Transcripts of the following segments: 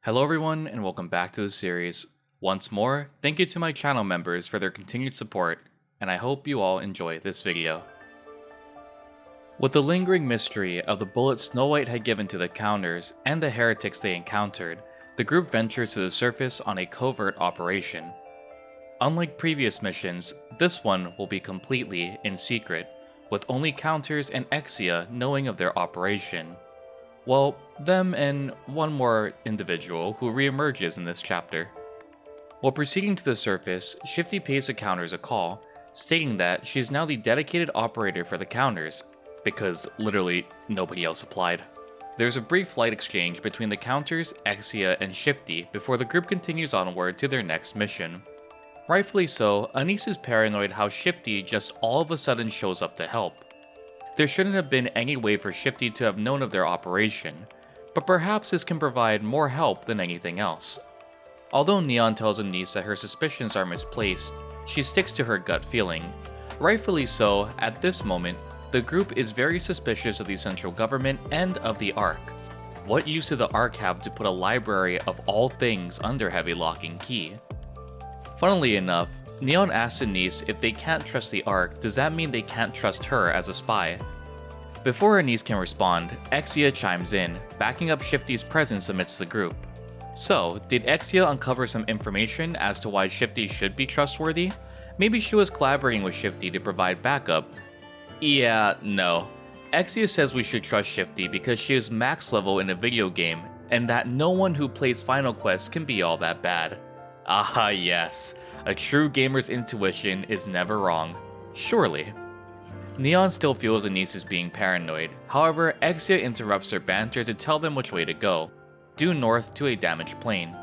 Hello everyone and welcome back to the series. Once more, thank you to my channel members for their continued support, and I hope you all enjoy this video. With the lingering mystery of the bullet Snow White had given to the Counters and the heretics they encountered, the group ventures to the surface on a covert operation. Unlike previous missions, this one will be completely in secret, with only Counters and Exia knowing of their operation. Well, them and one more individual who re-emerges in this chapter. While proceeding to the surface, Shifty pays the Counters a call, stating that she's now the dedicated operator for the Counters, because literally nobody else applied. There's a brief light exchange between the Counters, Exia, and Shifty before the group continues onward to their next mission. Rightfully so, Anise is paranoid how Shifty just all of a sudden shows up to help. There shouldn't have been any way for Shifty to have known of their operation, but perhaps this can provide more help than anything else. Although Neon tells Anise that her suspicions are misplaced, she sticks to her gut feeling. Rightfully so, at this moment, the group is very suspicious of the central government and of the Ark. What use did the Ark have to put a library of all things under heavy lock and key? Funnily enough, Neon asks Anise if they can't trust the Ark, does that mean they can't trust her as a spy? Before Anise can respond, Exia chimes in, backing up Shifty's presence amidst the group. So, did Exia uncover some information as to why Shifty should be trustworthy? Maybe she was collaborating with Shifty to provide backup. Yeah, no. Exia says we should trust Shifty because she is max level in a video game, and that no one who plays Final Quest can be all that bad. Ah yes, a true gamer's intuition is never wrong. Surely. Neon still feels Anise is being paranoid, however Exia interrupts their banter to tell them which way to go, due north to a damaged plane.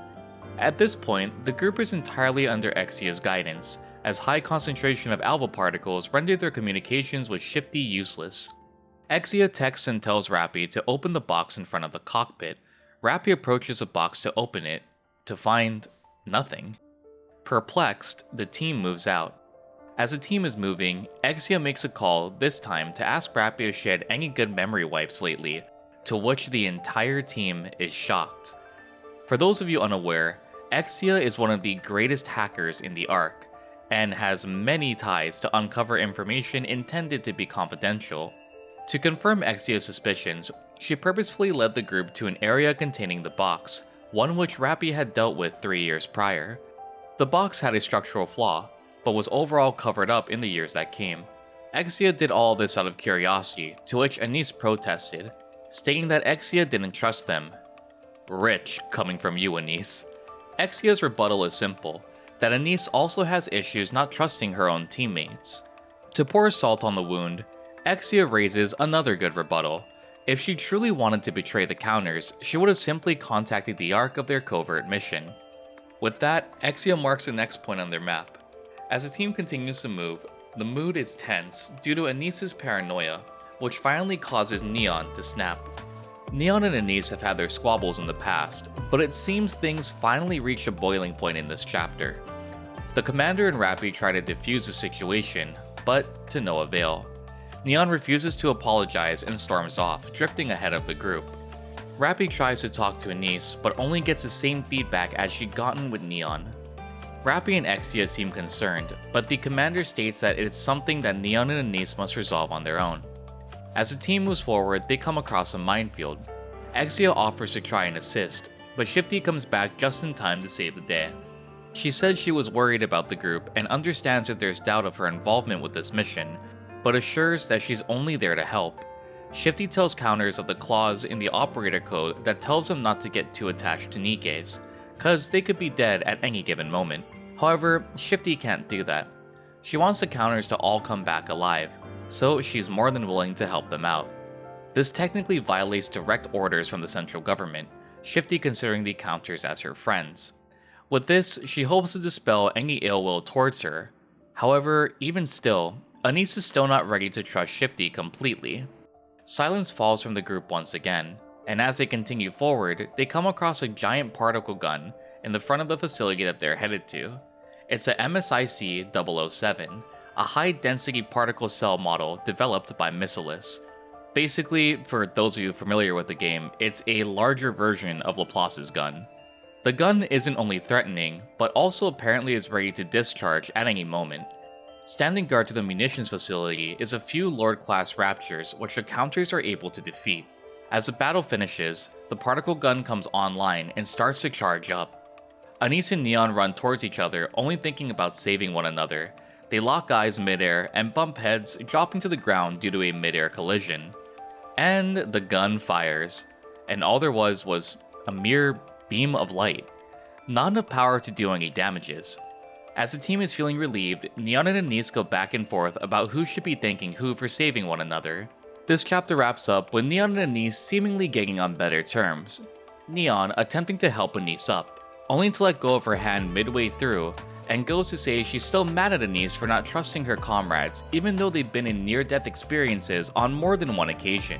At this point, the group is entirely under Exia's guidance, as high concentration of alpha particles render their communications with Shifty useless. Exia texts and tells Rappy to open the box in front of the cockpit. Rappy approaches the box to open it, to find nothing. Perplexed, the team moves out. As the team is moving, Exia makes a call, this time to ask Rappy if she had any good memory wipes lately, to which the entire team is shocked. For those of you unaware, Exia is one of the greatest hackers in the Ark, and has many ties to uncover information intended to be confidential. To confirm Exia's suspicions, she purposefully led the group to an area containing the box, one which Rappy had dealt with 3 years prior. The box had a structural flaw, but was overall covered up in the years that came. Exia did all this out of curiosity, to which Anise protested, stating that Exia didn't trust them. Rich, coming from you, Anise. Exia's rebuttal is simple, that Anise also has issues not trusting her own teammates. To pour salt on the wound, Exia raises another good rebuttal. If she truly wanted to betray the Counters, she would have simply contacted the Ark of their covert mission. With that, Exia marks the next point on their map. As the team continues to move, the mood is tense due to Anise's paranoia, which finally causes Neon to snap. Neon and Anise have had their squabbles in the past, but it seems things finally reach a boiling point in this chapter. The commander and Rappy try to defuse the situation, but to no avail. Neon refuses to apologize and storms off, drifting ahead of the group. Rappy tries to talk to Anise, but only gets the same feedback as she'd gotten with Neon. Rappy and Exia seem concerned, but the commander states that it is something that Neon and Anise must resolve on their own. As the team moves forward, they come across a minefield. Exia offers to try and assist, but Shifty comes back just in time to save the day. She says she was worried about the group and understands that there's doubt of her involvement with this mission, but assures that she's only there to help. Shifty tells Counters of the clause in the operator code that tells them not to get too attached to Nikke's, cause they could be dead at any given moment. However, Shifty can't do that. She wants the Counters to all come back alive, so she's more than willing to help them out. This technically violates direct orders from the central government, Shifty considering the Counters as her friends. With this, she hopes to dispel any ill will towards her. However, even still, Anise is still not ready to trust Shifty completely. Silence falls from the group once again, and as they continue forward, they come across a giant particle gun in the front of the facility that they're headed to. It's a MSIC-007, a high-density particle cell model developed by Missilis. Basically, for those of you familiar with the game, it's a larger version of Laplace's gun. The gun isn't only threatening, but also apparently is ready to discharge at any moment. Standing guard to the munitions facility is a few Lord-class Raptors which the counters are able to defeat. As the battle finishes, the particle gun comes online and starts to charge up. Anise and Neon run towards each other, only thinking about saving one another. They lock eyes midair and bump heads, dropping to the ground due to a midair collision. And the gun fires, and all there was a mere beam of light. Not enough power to do any damages. As the team is feeling relieved, Neon and Anise go back and forth about who should be thanking who for saving one another. This chapter wraps up with Neon and Anise seemingly getting on better terms. Neon attempting to help Anise up, only to let go of her hand midway through, and goes to say she's still mad at Anise for not trusting her comrades even though they've been in near-death experiences on more than one occasion.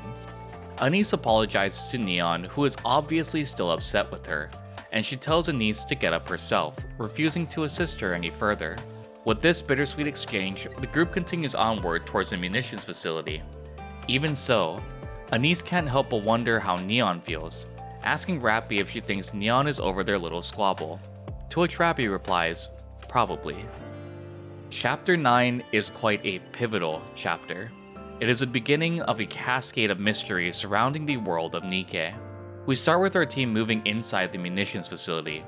Anise apologizes to Neon, who is obviously still upset with her, and she tells Anise to get up herself, refusing to assist her any further. With this bittersweet exchange, the group continues onward towards the munitions facility. Even so, Anise can't help but wonder how Neon feels, asking Rappy if she thinks Neon is over their little squabble, to which Rappy replies, probably. Chapter 9 is quite a pivotal chapter. It is the beginning of a cascade of mysteries surrounding the world of NIKKE. We start with our team moving inside the munitions facility.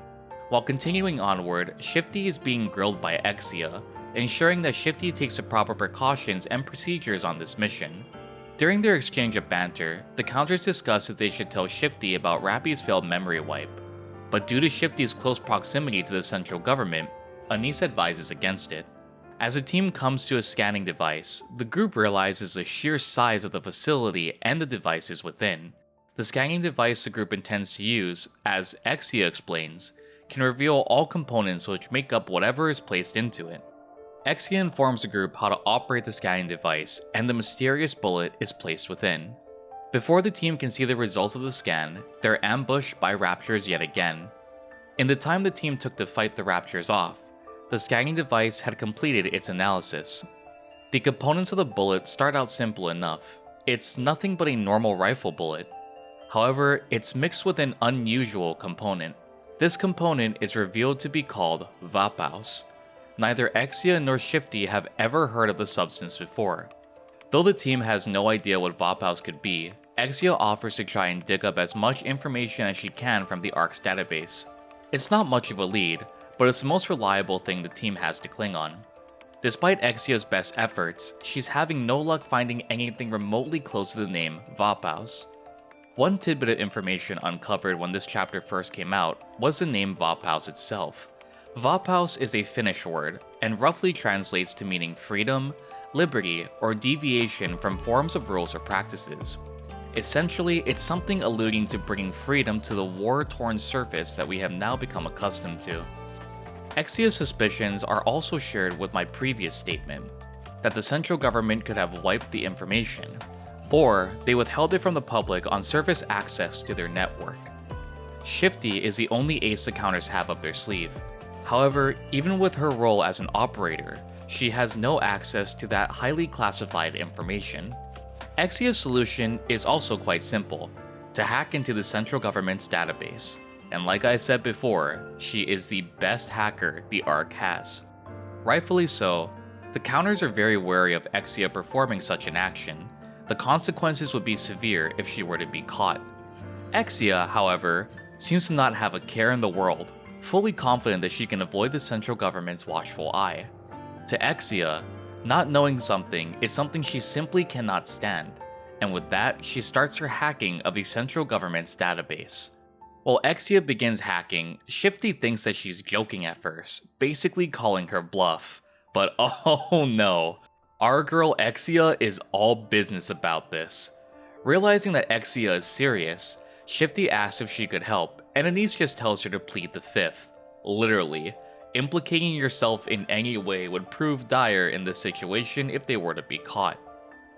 While continuing onward, Shifty is being grilled by Exia, ensuring that Shifty takes the proper precautions and procedures on this mission. During their exchange of banter, the counters discuss if they should tell Shifty about Rappy's failed memory wipe. But due to Shifty's close proximity to the central government, Anise advises against it. As the team comes to a scanning device, the group realizes the sheer size of the facility and the devices within. The scanning device the group intends to use, as Exia explains, can reveal all components which make up whatever is placed into it. Exia informs the group how to operate the scanning device, and the mysterious bullet is placed within. Before the team can see the results of the scan, they're ambushed by Raptors yet again. In the time the team took to fight the Raptors off, the scanning device had completed its analysis. The components of the bullet start out simple enough. It's nothing but a normal rifle bullet. However, it's mixed with an unusual component. This component is revealed to be called Vapaus. Neither Exia nor Shifty have ever heard of the substance before. Though the team has no idea what Vapaus could be, Exia offers to try and dig up as much information as she can from the Arc's database. It's not much of a lead, but it's the most reliable thing the team has to cling on. Despite Exia's best efforts, she's having no luck finding anything remotely close to the name Vapaus. One tidbit of information uncovered when this chapter first came out was the name Vapaus itself. Vapaus is a Finnish word, and roughly translates to meaning freedom, liberty, or deviation from forms of rules or practices. Essentially, it's something alluding to bringing freedom to the war-torn surface that we have now become accustomed to. Exia's suspicions are also shared with my previous statement, that the central government could have wiped the information, or they withheld it from the public on surface access to their network. Shifty is the only ace the counters have up their sleeve. However, even with her role as an operator, she has no access to that highly classified information. Exia's solution is also quite simple, to hack into the central government's database. And like I said before, she is the best hacker the Arc has. Rightfully so, the counters are very wary of Exia performing such an action. The consequences would be severe if she were to be caught. Exia, however, seems to not have a care in the world, fully confident that she can avoid the central government's watchful eye. To Exia, not knowing something is something she simply cannot stand, and with that, she starts her hacking of the central government's database. While Exia begins hacking, Shifty thinks that she's joking at first, basically calling her bluff. But oh no, our girl Exia is all business about this. Realizing that Exia is serious, Shifty asks if she could help, and Anise just tells her to plead the fifth. Literally, implicating yourself in any way would prove dire in this situation if they were to be caught.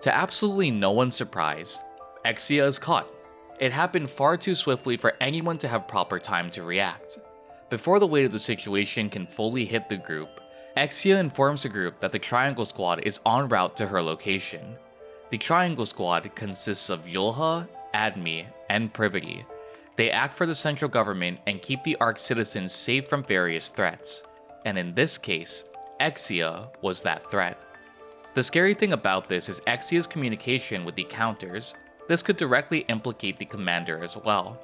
To absolutely no one's surprise, Exia is caught. It happened far too swiftly for anyone to have proper time to react. Before the weight of the situation can fully hit the group, Exia informs the group that the Triangle Squad is en route to her location. The Triangle Squad consists of Yulha, Admi, and Privity. They act for the central government and keep the Arc citizens safe from various threats, and in this case, Exia was that threat. The scary thing about this is Exia's communication with the counters. This could directly implicate the commander as well.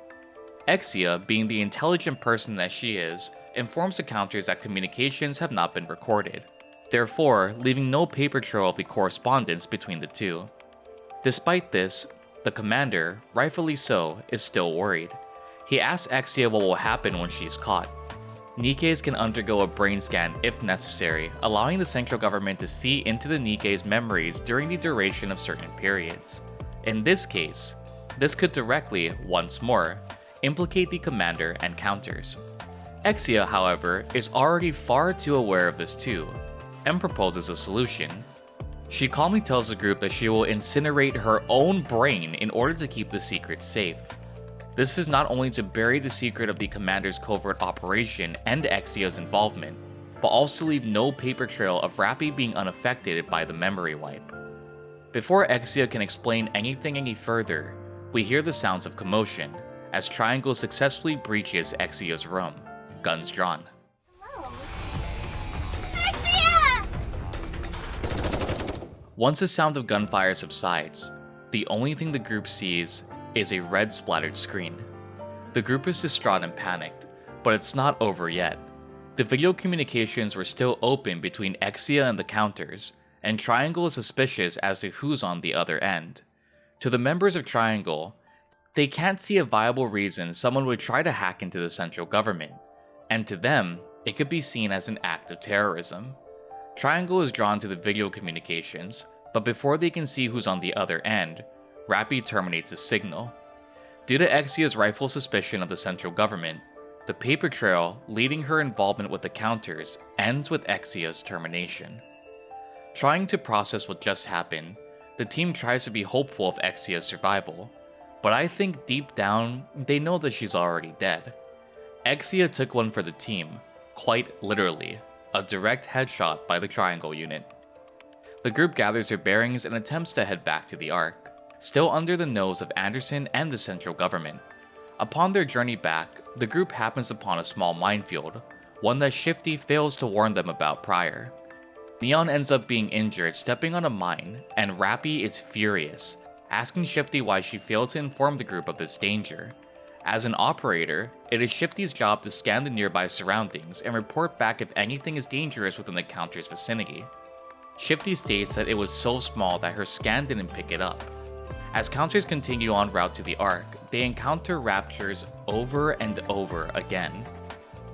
Exia, being the intelligent person that she is, informs the counters that communications have not been recorded, therefore leaving no paper trail of the correspondence between the two. Despite this, the commander, rightfully so, is still worried. He asks Exia what will happen when she's caught. Nikkes can undergo a brain scan if necessary, allowing the central government to see into the Nikke's memories during the duration of certain periods. In this case, this could directly, once more, implicate the commander and counters. Exia, however, is already far too aware of this too, and proposes a solution. She calmly tells the group that she will incinerate her own brain in order to keep the secret safe. This is not only to bury the secret of the commander's covert operation and Exia's involvement, but also leave no paper trail of Rappy being unaffected by the memory wipe. Before Exia can explain anything any further, we hear the sounds of commotion, as Triangle successfully breaches Exia's room, guns drawn. Hello. Exia! Once the sound of gunfire subsides, the only thing the group sees is a red splattered screen. The group is distraught and panicked, but it's not over yet. The video communications were still open between Exia and the counters, and Triangle is suspicious as to who's on the other end. To the members of Triangle, they can't see a viable reason someone would try to hack into the central government, and to them, it could be seen as an act of terrorism. Triangle is drawn to the video communications, but before they can see who's on the other end, Rappy terminates the signal. Due to Exia's rightful suspicion of the central government, the paper trail leading her involvement with the counters ends with Exia's termination. Trying to process what just happened, the team tries to be hopeful of Exia's survival, but I think deep down, they know that she's already dead. Exia took one for the team, quite literally, a direct headshot by the Triangle unit. The group gathers their bearings and attempts to head back to the Arc, still under the nose of Anderson and the central government. Upon their journey back, the group happens upon a small minefield, one that Shifty fails to warn them about prior. Neon ends up being injured stepping on a mine, and Rappy is furious, asking Shifty why she failed to inform the group of this danger. As an operator, it is Shifty's job to scan the nearby surroundings and report back if anything is dangerous within the counter's vicinity. Shifty states that it was so small that her scan didn't pick it up. As counters continue en route to the Arc, they encounter raptures over and over again.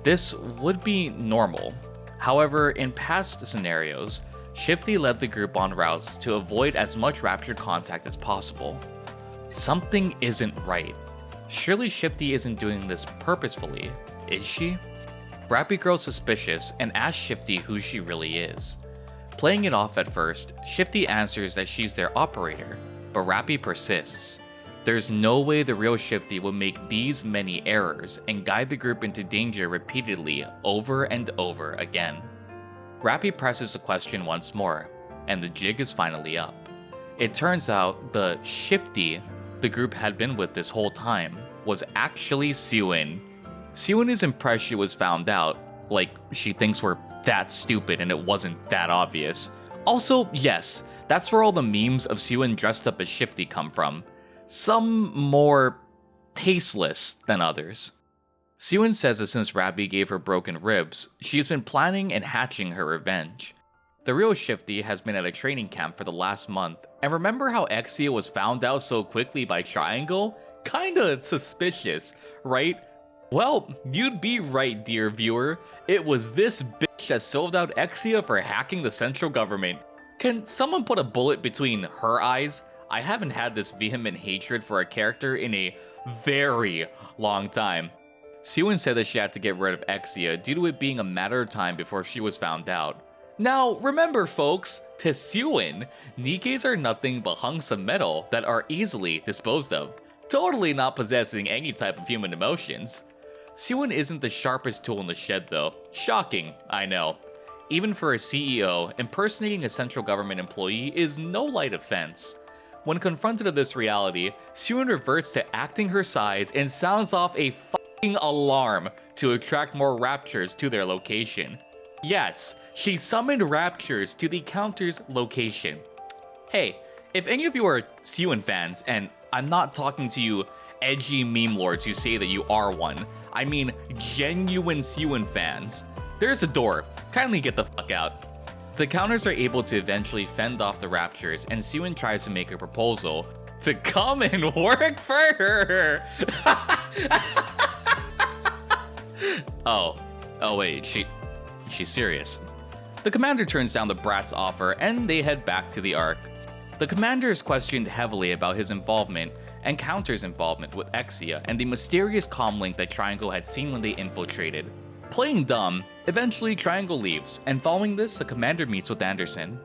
This would be normal. However, in past scenarios, Shifty led the group on routes to avoid as much rapture contact as possible. Something isn't right. Surely Shifty isn't doing this purposefully, is she? Rappy grows suspicious and asks Shifty who she really is. Playing it off at first, Shifty answers that she's their operator, but Rappy persists. There's no way the real Shifty will make these many errors and guide the group into danger repeatedly over and over again. Rappy presses the question once more, and the jig is finally up. It turns out the Shifty the group had been with this whole time was actually Siwin. Siwin is impressed she was found out, like she thinks we're that stupid and it wasn't that obvious. Also, yes, that's where all the memes of Siwin dressed up as Shifty come from. Some more tasteless than others. Siwin says that since Rappy gave her broken ribs, she has been planning and hatching her revenge. The real Shifty has been at a training camp for the last month, and remember how Exia was found out so quickly by Triangle? Kinda suspicious, right? Well, you'd be right, dear viewer. It was this bitch that sold out Exia for hacking the central government. Can someone put a bullet between her eyes? I haven't had this vehement hatred for a character in a very long time. Siwin said that she had to get rid of Exia due to it being a matter of time before she was found out. Now, remember folks, to Siwin, Nikkes are nothing but hunks of metal that are easily disposed of, totally not possessing any type of human emotions. Siwin isn't the sharpest tool in the shed though. Shocking, I know. Even for a CEO, impersonating a central government employee is no light offense. When confronted of this reality, Siwon reverts to acting her size and sounds off a fucking alarm to attract more raptures to their location. Yes, she summoned raptures to the counter's location. Hey, if any of you are Siwon fans, and I'm not talking to you edgy meme lords who say that you are one, I mean genuine Siwon fans, there's a door, kindly get the fuck out. The counters are able to eventually fend off the raptures, and Siwon tries to make a proposal to come and work for her. Oh wait, she's serious. The commander turns down the brat's offer and they head back to the Ark. The commander is questioned heavily about his involvement and Counter's involvement with Exia and the mysterious comlink that Triangle had seen when they infiltrated. Playing dumb, eventually Triangle leaves, and following this, the commander meets with Anderson.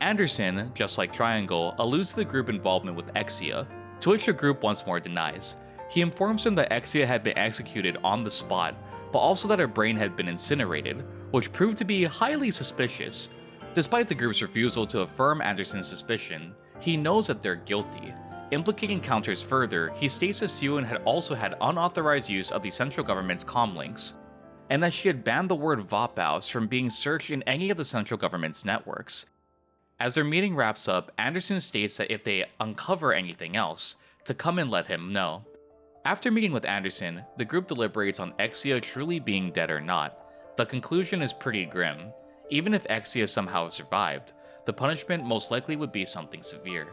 Anderson, just like Triangle, alludes to the group involvement with Exia, to which the group once more denies. He informs them that Exia had been executed on the spot, but also that her brain had been incinerated, which proved to be highly suspicious. Despite the group's refusal to affirm Anderson's suspicion, he knows that they're guilty. Implicating Counters further, he states that Siwon had also had unauthorized use of the central government's comlinks, and that she had banned the word Vapaus from being searched in any of the central government's networks. As their meeting wraps up, Anderson states that if they uncover anything else, to come and let him know. After meeting with Anderson, the group deliberates on Exia truly being dead or not. The conclusion is pretty grim. Even if Exia somehow survived, the punishment most likely would be something severe.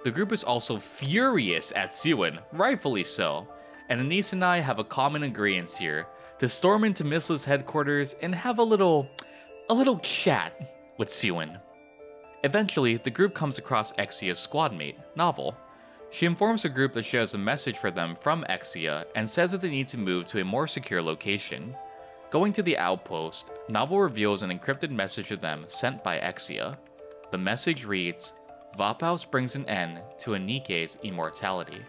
The group is also furious at Siwon, rightfully so, and Anise and I have a common agreement here, to storm into Misla's headquarters and have a little chat with Siwon. Eventually, the group comes across Exia's squadmate, Novel. She informs the group that she has a message for them from Exia and says that they need to move to a more secure location. Going to the outpost, Novel reveals an encrypted message to them sent by Exia. The message reads, "Vapaus brings an end to NIKKE's immortality."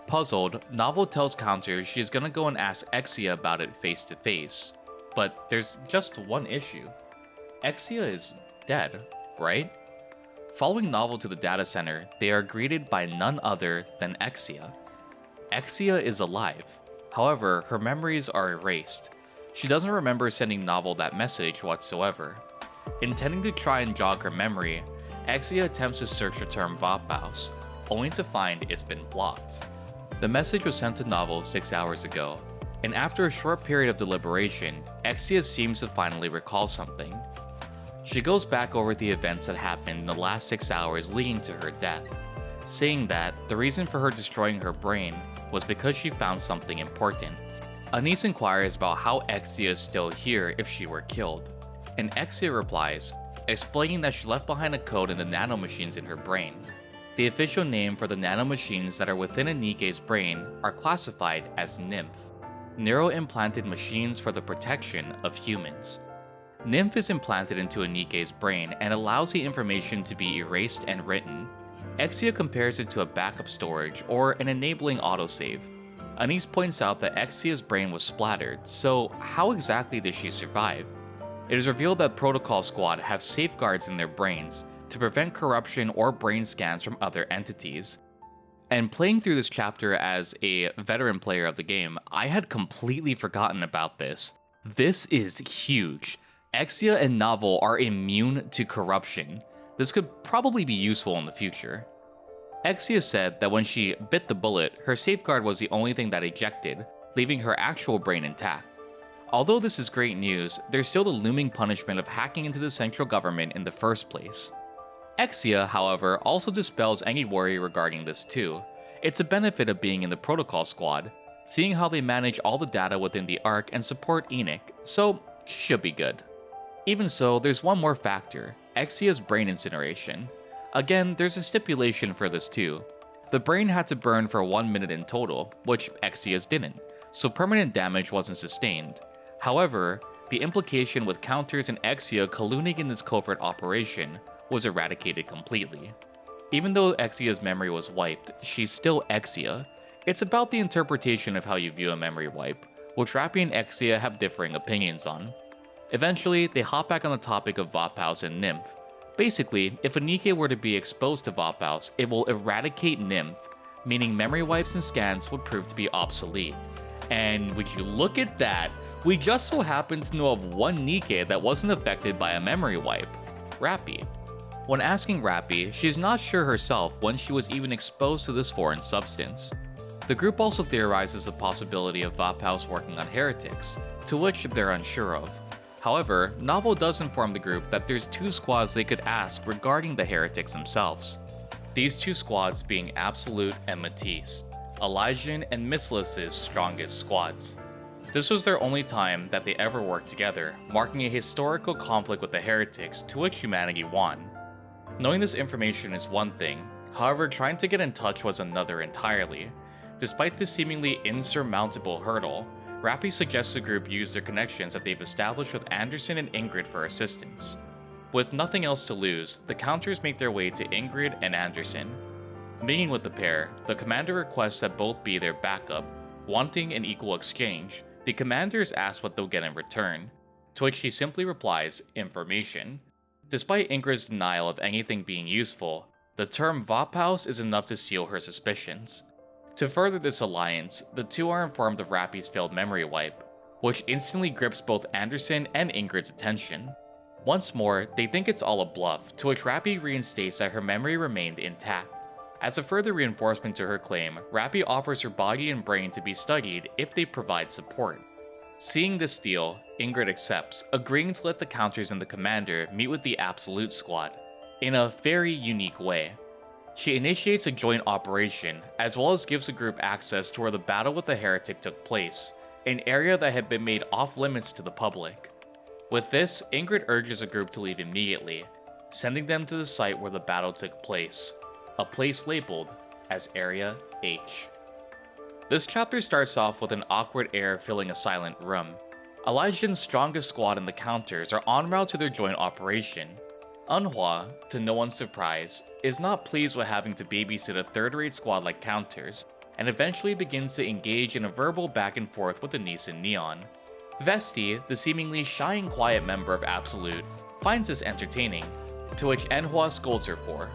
Puzzled, Novel tells Counter she is gonna go and ask Exia about it face to face. But there's just one issue. Exia is dead, right? Following Novel to the data center, they are greeted by none other than Exia. Exia is alive. However, her memories are erased. She doesn't remember sending Novel that message whatsoever. Intending to try and jog her memory, Exia attempts to search the term Vapaus, only to find it's been blocked. The message was sent to Novel 6 hours ago, and after a short period of deliberation, Exia seems to finally recall something. She goes back over the events that happened in the last 6 hours leading to her death, saying that the reason for her destroying her brain was because she found something important. Anise inquires about how Exia is still here if she were killed, and Exia replies, explaining that she left behind a code in the nanomachines in her brain. The official name for the nanomachines that are within a NIKKE's brain are classified as NIMF, neuro-implanted machines for the protection of humans. NIMF is implanted into a NIKKE's brain and allows the information to be erased and written. Exia compares it to a backup storage or an enabling autosave. Anise points out that Exia's brain was splattered, so how exactly did she survive? It is revealed that Protocol Squad have safeguards in their brains to prevent corruption or brain scans from other entities. And playing through this chapter as a veteran player of the game, I had completely forgotten about this. This is huge. Exia and Novel are immune to corruption. This could probably be useful in the future. Exia said that when she bit the bullet, her safeguard was the only thing that ejected, leaving her actual brain intact. Although this is great news, there's still the looming punishment of hacking into the central government in the first place. Exia, however, also dispels any worry regarding this too. It's a benefit of being in the Protocol Squad, seeing how they manage all the data within the Ark and support NIKKE, so she should be good. Even so, there's one more factor, Exia's brain incineration. Again, there's a stipulation for this too. The brain had to burn for 1 minute in total, which Exia's didn't, so permanent damage wasn't sustained. However, the implication with Counters and Exia colluding in this covert operation was eradicated completely. Even though Exia's memory was wiped, she's still Exia. It's about the interpretation of how you view a memory wipe, which Rappy and Exia have differing opinions on. Eventually, they hop back on the topic of Vapaus and Nymph. Basically, if a NIKKE were to be exposed to Vapaus, it will eradicate Nymph, meaning memory wipes and scans would prove to be obsolete. And would you look at that, we just so happen to know of one NIKKE that wasn't affected by a memory wipe, Rappy. When asking Rappy, she's not sure herself when she was even exposed to this foreign substance. The group also theorizes the possibility of Vapaus working on heretics, to which they're unsure of. However, Novel does inform the group that there's 2 squads they could ask regarding the heretics themselves. These 2 squads being Absolute and Matisse, Elysian and Missless's strongest squads. This was their only time that they ever worked together, marking a historical conflict with the heretics to which humanity won. Knowing this information is one thing, however trying to get in touch was another entirely. Despite this seemingly insurmountable hurdle, Rappy suggests the group use their connections that they've established with Anderson and Ingrid for assistance. With nothing else to lose, the counters make their way to Ingrid and Anderson. Meeting with the pair, the commander requests that both be their backup. Wanting an equal exchange, the commanders ask what they'll get in return, to which he simply replies, information. Despite Ingrid's denial of anything being useful, the term Vapaus is enough to seal her suspicions. To further this alliance, the 2 are informed of Rappy's failed memory wipe, which instantly grips both Anderson and Ingrid's attention. Once more, they think it's all a bluff, to which Rappy reinstates that her memory remained intact. As a further reinforcement to her claim, Rappy offers her body and brain to be studied if they provide support. Seeing this deal, Ingrid accepts, agreeing to let the counters and the commander meet with the Absolute squad, in a very unique way. She initiates a joint operation, as well as gives the group access to where the battle with the heretic took place, an area that had been made off-limits to the public. With this, Ingrid urges the group to leave immediately, sending them to the site where the battle took place, a place labeled as Area H. This chapter starts off with an awkward air filling a silent room. Elysian's strongest squad and the counters are en route to their joint operation. Eunhwa, to no one's surprise, is not pleased with having to babysit a third-rate squad like counters, and eventually begins to engage in a verbal back and forth with Anise and Neon. Vesti, the seemingly shy and quiet member of Absolute, finds this entertaining, to which Eunhwa scolds her for.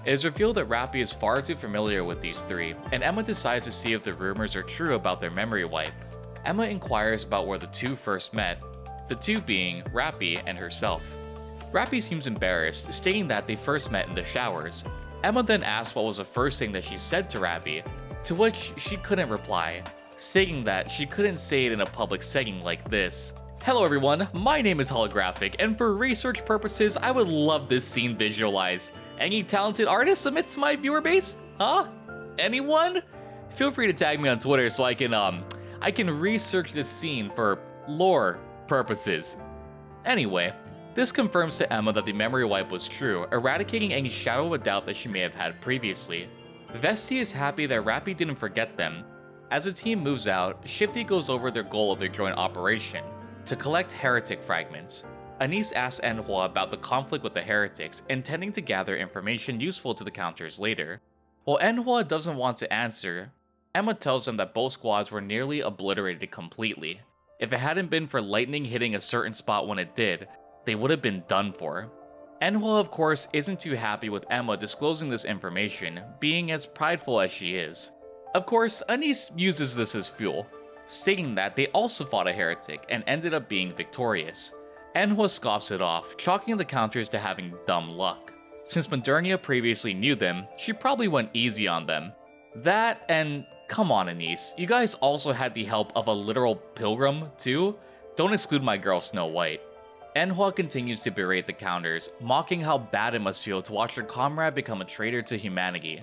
It is revealed that Rappy is far too familiar with these 3, and Emma decides to see if the rumors are true about their memory wipe. Emma inquires about where the 2 first met, the 2 being Rappy and herself. Rappy seems embarrassed, stating that they first met in the showers. Emma then asks what was the first thing that she said to Rappy, to which she couldn't reply, stating that she couldn't say it in a public setting like this. Hello everyone, my name is Holographic, and for research purposes, I would love this scene visualized. Any talented artists amidst my viewer base? Huh? Anyone? Feel free to tag me on Twitter so I can research this scene for lore purposes. Anyway, this confirms to Emma that the memory wipe was true, eradicating any shadow of a doubt that she may have had previously. Vesti is happy that Rappy didn't forget them. As the team moves out, Shifty goes over their goal of their joint operation, to collect heretic fragments. Anise asks Eunhwa about the conflict with the heretics, intending to gather information useful to the counters later. While Eunhwa doesn't want to answer, Emma tells them that both squads were nearly obliterated completely. If it hadn't been for lightning hitting a certain spot when it did, they would have been done for. Eunhwa, of course, isn't too happy with Emma disclosing this information, being as prideful as she is. Of course, Anise uses this as fuel, stating that they also fought a heretic and ended up being victorious. Eunhwa scoffs it off, chalking the counters to having dumb luck. Since Modernia previously knew them, she probably went easy on them. That and, come on Anise, you guys also had the help of a literal pilgrim too? Don't exclude my girl Snow White. Eunhwa continues to berate the counters, mocking how bad it must feel to watch her comrade become a traitor to humanity.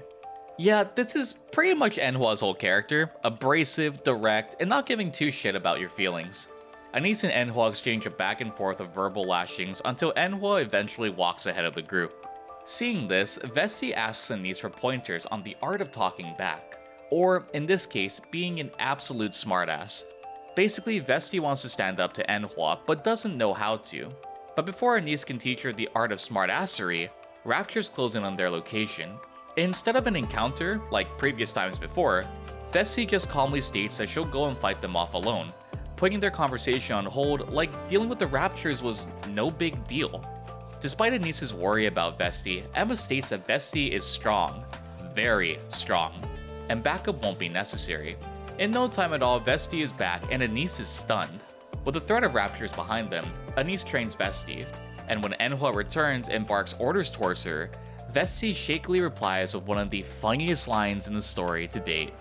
Yeah, this is pretty much Eunhwa's whole character, abrasive, direct, and not giving two shit about your feelings. Anise and Eunhwa exchange a back and forth of verbal lashings until Eunhwa eventually walks ahead of the group. Seeing this, Vesti asks Anise for pointers on the art of talking back, or in this case, being an absolute smartass. Basically, Vesti wants to stand up to Eunhwa, but doesn't know how to. But before Anise can teach her the art of smartassery, raptures close in on their location. Instead of an encounter, like previous times before, Vesti just calmly states that she'll go and fight them off alone, putting their conversation on hold like dealing with the raptures was no big deal. Despite Anis's worry about Vesti, Emma states that Vesti is strong, very strong, and backup won't be necessary. In no time at all, Vesti is back and Anis is stunned. With the threat of raptures behind them, Anis trains Vesti, and when Enhwa returns and barks orders towards her, Vesti shakily replies with one of the funniest lines in the story to date.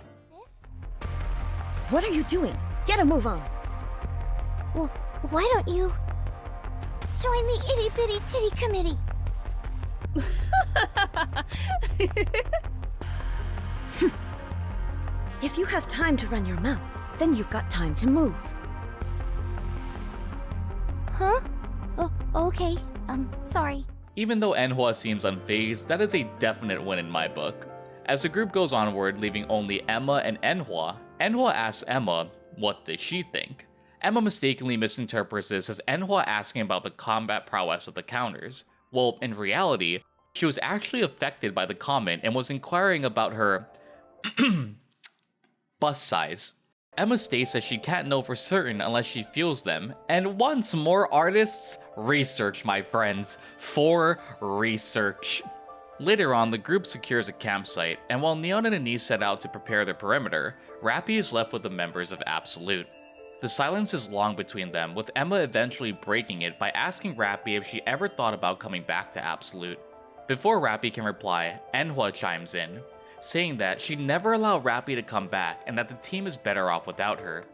What are you doing? Get a move on! Well, why don't you join the itty bitty titty committee? If you have time to run your mouth, then you've got time to move. Huh? Oh, okay. Sorry. Even though Enhwa seems unfazed, that is a definite win in my book. As the group goes onward, leaving only Emma and Enhwa, Enhwa asks Emma, what does she think? Emma mistakenly misinterprets this as Enhwa asking about the combat prowess of the counters. Well, in reality, she was actually affected by the comment and was inquiring about her bust size. Emma states that she can't know for certain unless she feels them, and once more artists, research my friends, for research. Later on, the group secures a campsite, and while Neon and Anis set out to prepare their perimeter, Rappy is left with the members of Absolute. The silence is long between them, with Emma eventually breaking it by asking Rappy if she ever thought about coming back to Absolute. Before Rappy can reply, Enhwa chimes in, saying that she'd never allow Rappy to come back and that the team is better off without her.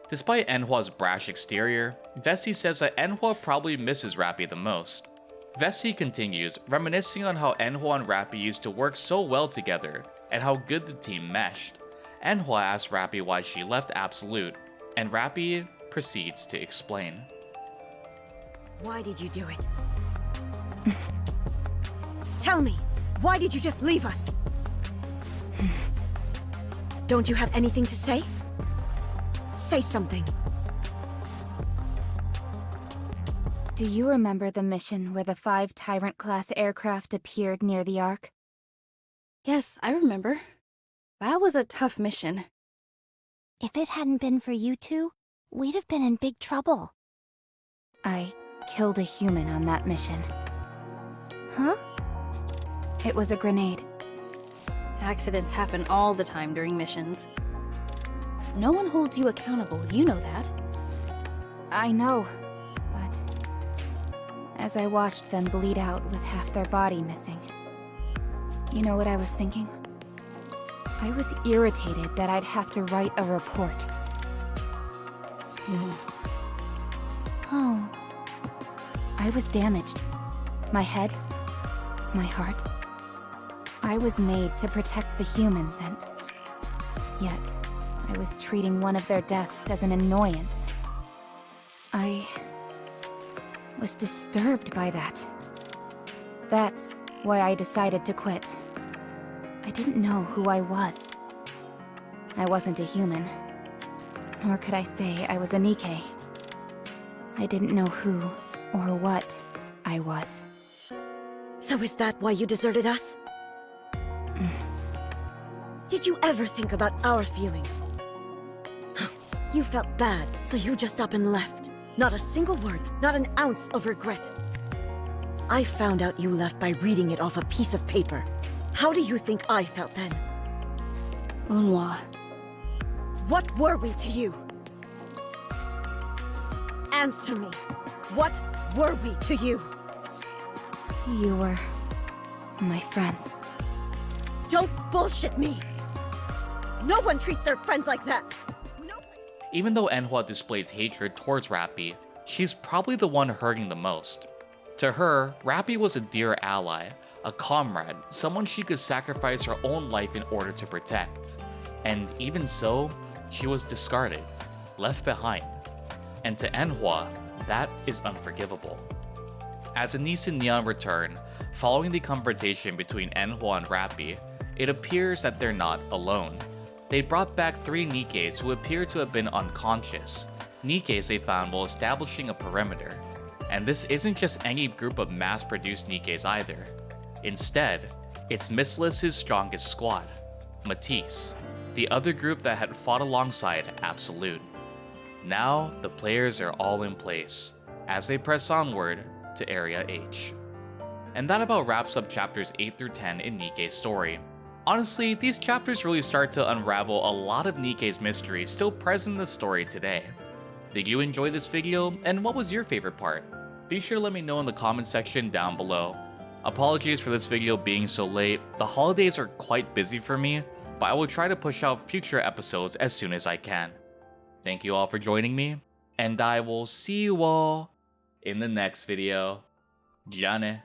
Despite Enhwa's brash exterior, Vesti says that Enhwa probably misses Rappy the most. Vesti continues, reminiscing on how Enhwa and Rappy used to work so well together and how good the team meshed. Enhwa asks Rappy why she left Absolute, and Rappy proceeds to explain. Why did you do it? Tell me, why did you just leave us? Don't you have anything to say? Say something. Do you remember the mission where the 5 Tyrant-class aircraft appeared near the Ark? Yes, I remember. That was a tough mission. If it hadn't been for you two, we'd have been in big trouble. I killed a human on that mission. Huh? It was a grenade. Accidents happen all the time during missions. No one holds you accountable, you know that. I know, but as I watched them bleed out with half their body missing, you know what I was thinking? I was irritated that I'd have to write a report. Oh. I was damaged. My head, my heart. I was made to protect the humans, and yet I was treating one of their deaths as an annoyance. I was disturbed by that. That's why I decided to quit. I didn't know who I was. I wasn't a human. Nor could I say I was a NIKKE. I didn't know who or what I was. So is that why you deserted us? Did you ever think about our feelings? You felt bad, so you just up and left. Not a single word, not an ounce of regret. I found out you left by reading it off a piece of paper. How do you think I felt then? Unhwa. What were we to you? Answer me. What were we to you? You were my friends. Don't bullshit me! No one treats their friends like that! Even though Enhwa displays hatred towards Rappy, she's probably the one hurting the most. To her, Rappy was a dear ally, a comrade, someone she could sacrifice her own life in order to protect. And even so, she was discarded, left behind. And to Enhwa, that is unforgivable. As Anis and Neon return, following the confrontation between Enhwa and Rappy, it appears that they're not alone. They brought back 3 NIKKEs who appear to have been unconscious, NIKKEs they found while establishing a perimeter. And this isn't just any group of mass-produced NIKKEs either. Instead, it's Missless's strongest squad, Matisse, the other group that had fought alongside Absolute. Now, the players are all in place, as they press onward to Area H. And that about wraps up chapters 8 through 10 in NIKKE's story. Honestly, these chapters really start to unravel a lot of NIKKE's mystery still present in the story today. Did you enjoy this video, and what was your favorite part? Be sure to let me know in the comment section down below. Apologies for this video being so late, the holidays are quite busy for me, but I will try to push out future episodes as soon as I can. Thank you all for joining me, and I will see you all in the next video. Jane.